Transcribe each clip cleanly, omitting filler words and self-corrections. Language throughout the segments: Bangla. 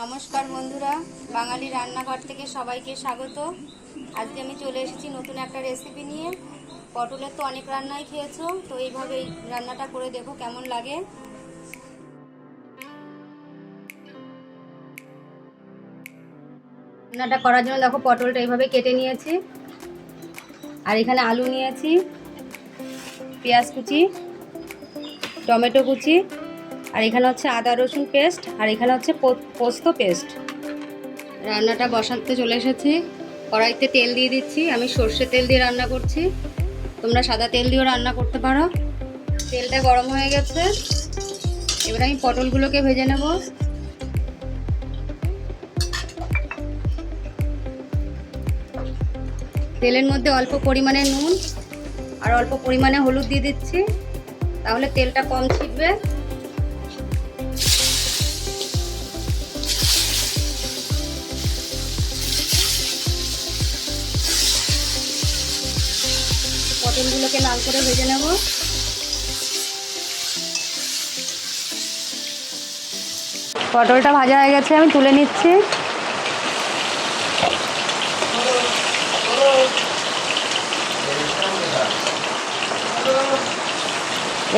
নমস্কার বন্ধুরা, বাঙালি রান্নাঘর থেকে সবাইকে স্বাগত। আজকে আমি চলে এসেছি নতুন একটা রেসিপি নিয়ে। পটলের তো অনেক রান্নাই খেয়েছো, তো এইভাবে এই রান্নাটা করে দেখো কেমন লাগে। রান্নাটা করার জন্য দেখো পটলটা এইভাবে কেটে নিয়েছি, আর এখানে আলু নিয়েছি, পেঁয়াজ কুচি, টমেটো কুচি, আর এখানে হচ্ছে আদা রসুন পেস্ট, আর এখানে হচ্ছে পোস্ত পেস্ট। রান্নাটা বসাতে চলে এসেছি। কড়াইতে তেল দিয়ে দিচ্ছি। আমি সর্ষের তেল দিয়ে রান্না করছি, তোমরা সাদা তেল দিয়েও রান্না করতে পারো। তেলটা গরম হয়ে গেছে, এবার আমি পটলগুলোকে ভেজে নেব। তেলের মধ্যে অল্প পরিমাণে নুন আর অল্প পরিমাণে হলুদ দিয়ে দিচ্ছি, তাহলে তেলটা কম ছিটবে। পটলগুলোকে লাল করে ভেজে নেব। পটলটা ভাজা হয়ে গেছে, আমি তুলে নিচ্ছি।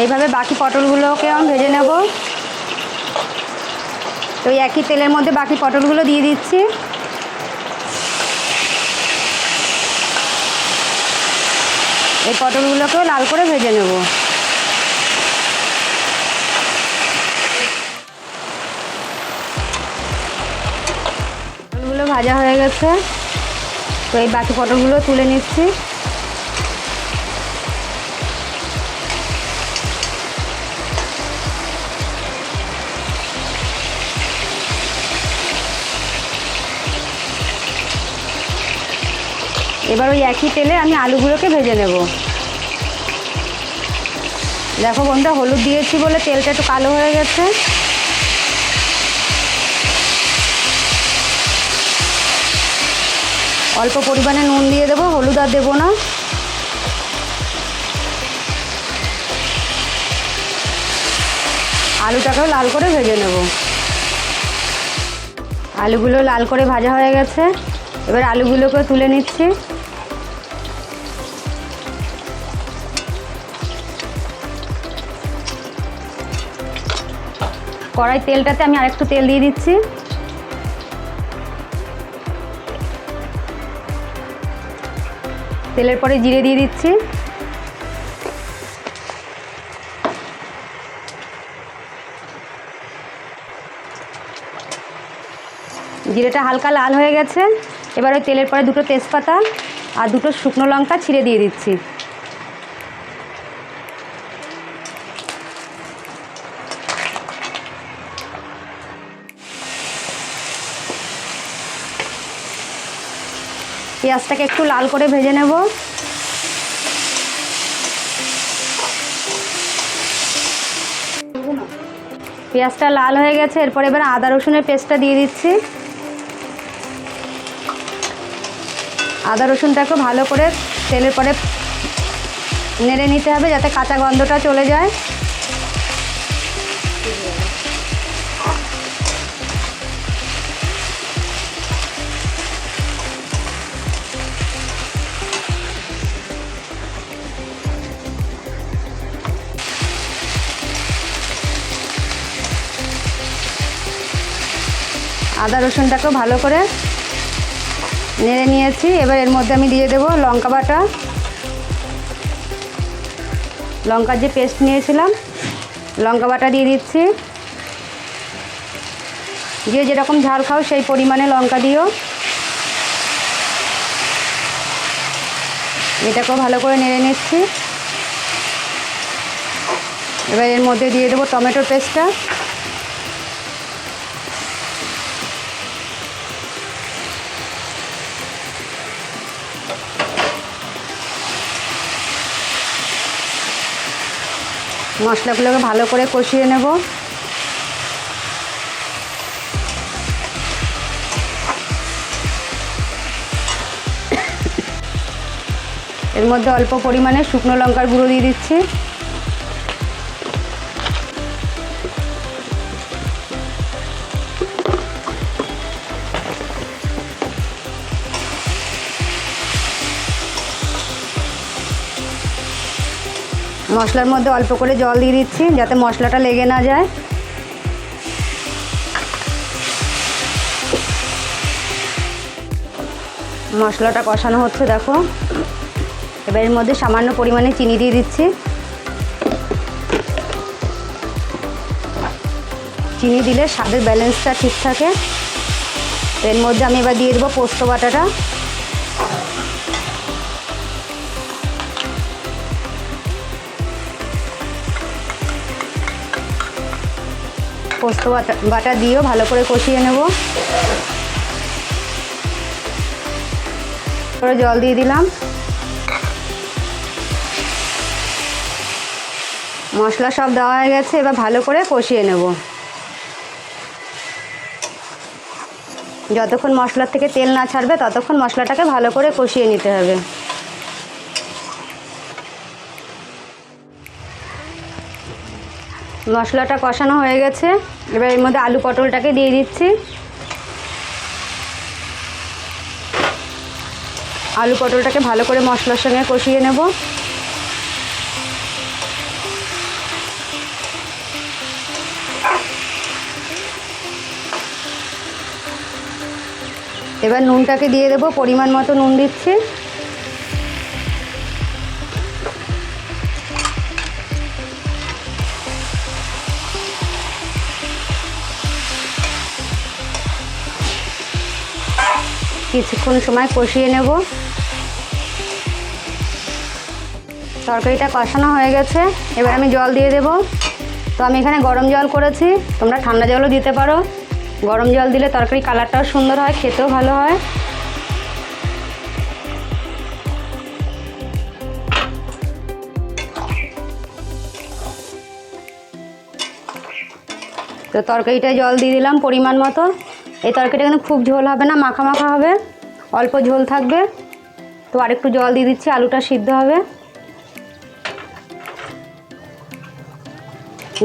এইভাবে বাকি পটলগুলোকে আমি ভেজে নেব। তো একই তেলের মধ্যে বাকি পটলগুলো দিয়ে দিচ্ছি। এই পটলগুলোকেও লাল করে ভেজে নেব। পটলগুলো ভাজা হয়ে গেছে, তো এই বাকি পটলগুলো তুলে নিচ্ছি। এবার ওই একই তেলে আমি আলুগুলোকে ভেজে নেব। দেখো বন্ধুরা, হলুদ দিয়েছি বলে তেলটা একটু কালো হয়ে গেছে। অল্প পরিমাণে নুন দিয়ে দেবো, হলুদ আর দেবো না। আলুটাকেও লাল করে ভেজে নেব। আলুগুলো লাল করে ভাজা হয়ে গেছে, এবার আলুগুলোকে তুলে নিচ্ছি। কড়াই তেলটাতে আমি আরেকটু তেল দিয়ে দিচ্ছি। তেলের পরে জিরে দিয়ে দিচ্ছি। জিরেটা হালকা লাল হয়ে গেছে, এবার ওই তেলের পরে দুটো তেজপাতা আর দুটো শুকনো লঙ্কা ছিঁড়ে দিয়ে দিচ্ছি। পেঁয়াজটাকে একটু লাল করে ভেজে নেব। পেঁয়াজটা লাল হয়ে গেছে, এরপর এবার আদা রসুনের পেস্টটা দিয়ে দিচ্ছি। আদা রসুনটাকে ভালো করে তেলের পরে নেড়ে নিতে হবে, যাতে কাঁচা গন্ধটা চলে যায়। আদা রসুনটাকেও ভালো করে নেড়ে নিয়েছি। এবার এর মধ্যে আমি দিয়ে দেবো লঙ্কা বাটা, লঙ্কার যে পেস্ট নিয়েছিলাম লঙ্কা বাটা দিয়ে দিচ্ছি। যে যেরকম ঝাল খাও সেই পরিমাণে লঙ্কা দিও। এটাকেও ভালো করে নেড়ে নিচ্ছি। এবার এর মধ্যে দিয়ে দেবো টমেটোর পেস্টটা। মশলাগুলোকে ভালো করে কষিয়ে নেব। এর মধ্যে অল্প পরিমাণে শুকনো লঙ্কার গুঁড়ো দিয়ে দিচ্ছি। মশলার মধ্যে অল্প করে জল দিয়ে দিচ্ছি যাতে মশলাটা লেগে না যায়। মশলাটা কষানো হচ্ছে দেখো। এবার এর মধ্যে সামান্য পরিমাণে চিনি দিয়ে দিচ্ছি। চিনি দিলে স্বাদের ব্যালেন্সটা ঠিক থাকে। এর মধ্যে আমি এবার দিয়ে দেবো পোস্ত বাটাটা। পোস্ত বাটা দিয়েও ভালো করে কষিয়ে নেব। করে জল দিয়ে দিলাম। মশলা সব দেওয়া হয়ে গেছে, এবার ভালো করে কষিয়ে নেব। যতক্ষণ মশলার থেকে তেল না ছাড়বে ততক্ষণ মশলাটাকে ভালো করে কষিয়ে নিতে হবে। মশলাটা কষানো হয়ে গেছে, এবার এর মধ্যে আলু পটলটাকে দিয়ে দিচ্ছি। আলু পটলটাকে ভালো করে মশলার সঙ্গে কষিয়ে নেব। এবার নুনটাকে দিয়ে দেবো, পরিমাণ মতো নুন দিচ্ছি। কিছুক্ষণ সময় কষিয়ে নেব। তরকারিটা কষানো হয়ে গেছে, এবার আমি জল দিয়ে দেব। তো আমি এখানে গরম জল করেছি, তোমরা ঠান্ডা জলও দিতে পারো। গরম জল দিলে তরকারি কালারটাও সুন্দর হয়, খেতেও ভালো হয়। তো তরকারিটায় জল দিয়ে দিলাম পরিমাণ মতো। এই তরকারিটা কিন্তু খুব ঝোল হবে না, মাখা মাখা হবে, অল্প ঝোল থাকবে। তো আরেকটু জল দিয়ে দিচ্ছি, আলুটা সিদ্ধ হবে।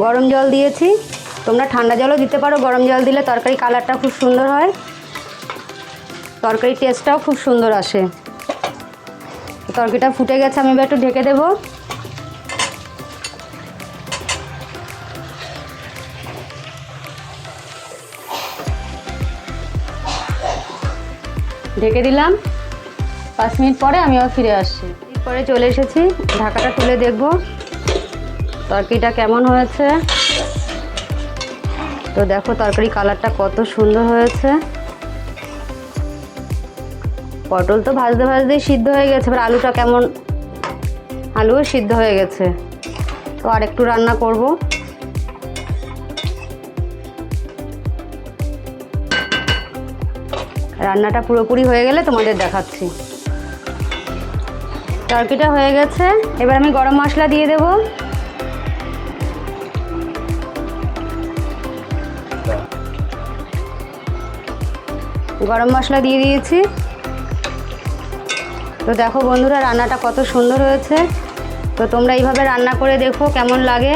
গরম জল দিয়েছি, তোমরা ঠান্ডা জলও দিতে পারো। গরম জল দিলে তরকারি কালারটা খুব সুন্দর হয়, তরকারির টেস্টটাও খুব সুন্দর আসে। তরকারিটা ফুটে গেছে, আমি এবার একটু ঢেকে দেবো। ঢেকে দিলাম। 5 মিনিট পরে আমি আবার ফিরে আসছি। পরে চলে এসেছি, ঢাকাটা তুলে দেখব তরকারিটা কেমন হয়েছে। তো দেখো তরকারি কালারটা কত সুন্দর হয়েছে। পটল তো ভাজতে ভাজতেই সিদ্ধ হয়ে গেছে, এবার আলুটা কেমন, আলুও সিদ্ধ হয়ে গেছে। তো আর একটু রান্না করব। রান্নাটা পুরোপুরি হয়ে গেলে তোমাদের দেখাচ্ছি। তরকারিটা হয়ে গেছে, এবার আমি গরম মশলা দিয়ে দেব। গরম মশলা দিয়ে দিয়েছি। তো দেখো বন্ধুরা রান্নাটা কত সুন্দর হয়েছে। তো তোমরা এইভাবে রান্না করে দেখো কেমন লাগে।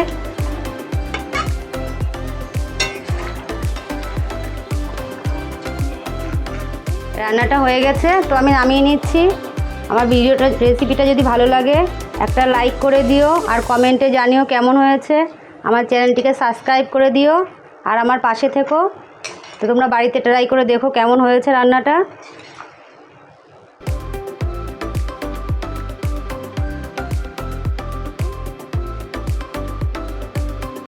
রান্নাটা হয়ে গেছে, তো আমি নামিয়ে নিচ্ছি। আমার রেসিপিটা যদি ভালো লাগে একটা লাইক করে দিও, আর কমেন্টে জানিও কেমন হয়েছে। আমার চ্যানেলটিকে সাবস্ক্রাইব করে দিও, আর আমার পাশে থেকো। তো তোমরা বাড়িতে ট্রাই করে দেখো কেমন হয়েছে রান্নাটা।